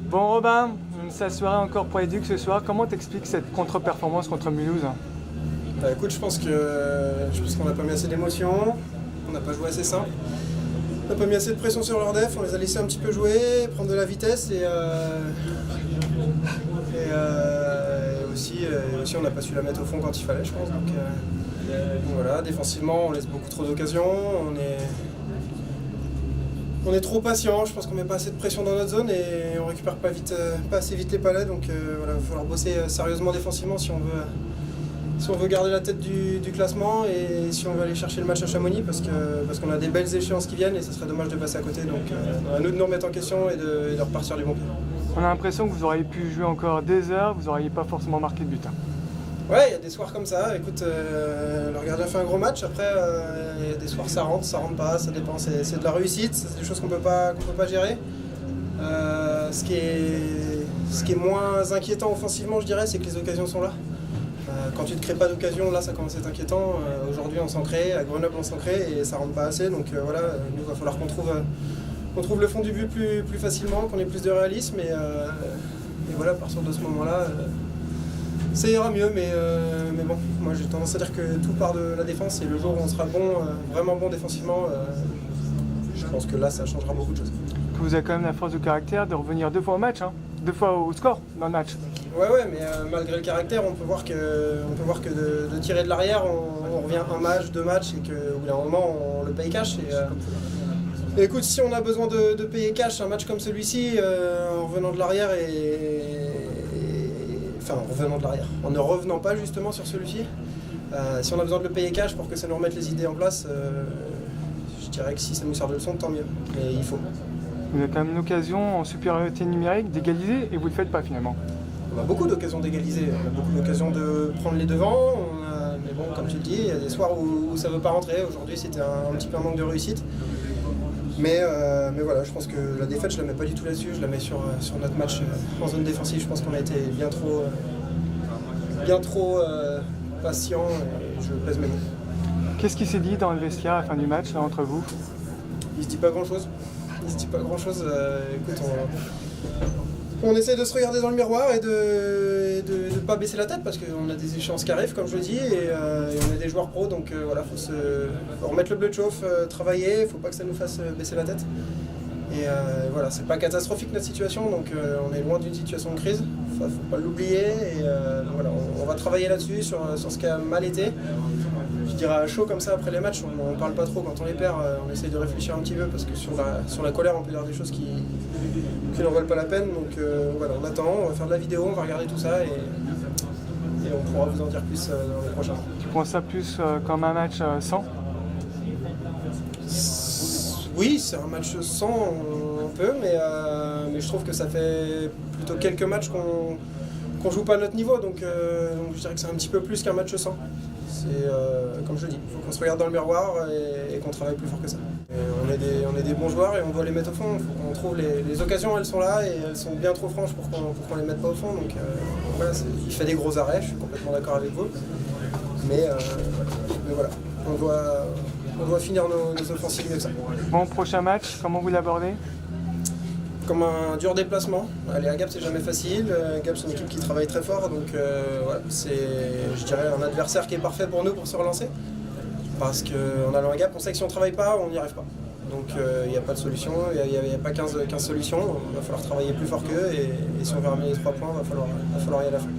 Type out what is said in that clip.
Bon Robin, ça soirée encore pour Éduc ce soir. Comment t'expliques cette contre-performance contre Mulhouse? Bah écoute, je pense qu'on n'a pas mis assez d'émotion, on n'a pas joué assez simple. On n'a pas mis assez de pression sur leur def, on les a laissés un petit peu jouer, prendre de la vitesse et aussi on n'a pas su la mettre au fond quand il fallait, je pense. Donc voilà, défensivement on laisse beaucoup trop d'occasions, on est trop patient, je pense qu'on met pas assez de pression dans notre zone et on récupère pas assez vite les palais, donc voilà, il va falloir bosser sérieusement défensivement si on veut garder la tête du classement et si on veut aller chercher le match à Chamonix parce qu'on a des belles échéances qui viennent et ce serait dommage de passer à côté. Donc à nous de nous remettre en question et de repartir du bon pied. On a l'impression que vous auriez pu jouer encore des heures, vous n'auriez pas forcément marqué de but. Ouais, il y a des soirs comme ça. Écoute, le gardien fait un gros match. Après, il y a des soirs ça rentre pas, ça dépend. C'est de la réussite, c'est des choses qu'on peut pas gérer. Ce qui est moins inquiétant offensivement, je dirais, c'est que les occasions sont là. Quand tu ne te crées pas d'occasion, là ça commence à être inquiétant. Aujourd'hui on s'en crée, à Grenoble on s'en crée et ça rentre pas assez. Donc voilà, nous il va falloir qu'on trouve le fond du but plus facilement, qu'on ait plus de réalisme et voilà, à partir de ce moment-là, ça ira mieux. Mais bon, moi j'ai tendance à dire que tout part de la défense et le jour où on sera vraiment bon défensivement, je pense que là ça changera beaucoup de choses. Vous avez quand même la force de caractère de revenir 2 fois au match, 2 fois au score dans le match. Ouais, mais malgré le caractère, on peut voir que de tirer de l'arrière, on revient un match, 2 matchs, et qu'au bout d'un moment, on le paye cash. Et écoute, si on a besoin de payer cash un match comme celui-ci, en revenant de l'arrière en ne revenant pas justement sur celui-ci, si on a besoin de le payer cash pour que ça nous remette les idées en place, je dirais que si ça nous sert de leçon, tant mieux. Mais il faut. Vous avez quand même l'occasion en supériorité numérique d'égaliser et vous ne le faites pas finalement. On a beaucoup d'occasions d'égaliser, on a beaucoup d'occasions de prendre les devants, mais bon, comme tu le dis, il y a des soirs où ça ne veut pas rentrer. Aujourd'hui, c'était un petit peu un manque de réussite. Mais voilà, je pense que la défaite, je ne la mets pas du tout là-dessus, je la mets sur notre match en zone défensive. Je pense qu'on a été bien trop patient et je pèse mes mots. Qu'est-ce qui s'est dit dans le vestiaire à la fin du match là, entre vous? Il se dit pas grand-chose. Écoute, on essaie de se regarder dans le miroir et de ne pas baisser la tête parce qu'on a des échéances qui arrivent, comme je le dis, et on est des joueurs pros, donc voilà, faut remettre le bleu de chauffe, travailler, il faut pas que ça nous fasse baisser la tête. Et voilà, c'est pas catastrophique notre situation, donc on est loin d'une situation de crise, faut pas l'oublier, et voilà, on va travailler là-dessus, sur ce qui a mal été. Je dirais à chaud comme ça après les matchs, on parle pas trop quand on les perd, on essaye de réfléchir un petit peu parce que sur la colère on peut dire des choses qui n'en valent pas la peine. Donc voilà, on attend, on va faire de la vidéo, on va regarder tout ça et on pourra vous en dire plus dans les prochains. Tu prends ça plus comme un match sans? Oui, c'est un match sans, on peut, mais je trouve que ça fait plutôt quelques matchs qu'on joue pas à notre niveau, donc je dirais que c'est un petit peu plus qu'un match sans. C'est comme je dis, il faut qu'on se regarde dans le miroir et qu'on travaille plus fort que ça. On est des bons joueurs et on doit les mettre au fond. Il faut qu'on trouve les occasions, elles sont là et elles sont bien trop franches pour qu'on les mette pas au fond. Donc voilà, il fait des gros arrêts, je suis complètement d'accord avec vous. Mais voilà, on doit finir nos offensives mieux que ça. Bon, prochain match, comment vous l'abordez? Comme un dur déplacement. Aller à Gap, c'est jamais facile. Gap, c'est une équipe qui travaille très fort, donc voilà, c'est, je dirais, un adversaire qui est parfait pour nous pour se relancer. Parce qu'en allant à Gap, on sait que si on ne travaille pas, on n'y arrive pas. Donc il n'y a pas de solution, il n'y a pas 15 solutions. Il va falloir travailler plus fort qu'eux et si on veut ramener les 3 points, il va falloir y aller à la fin.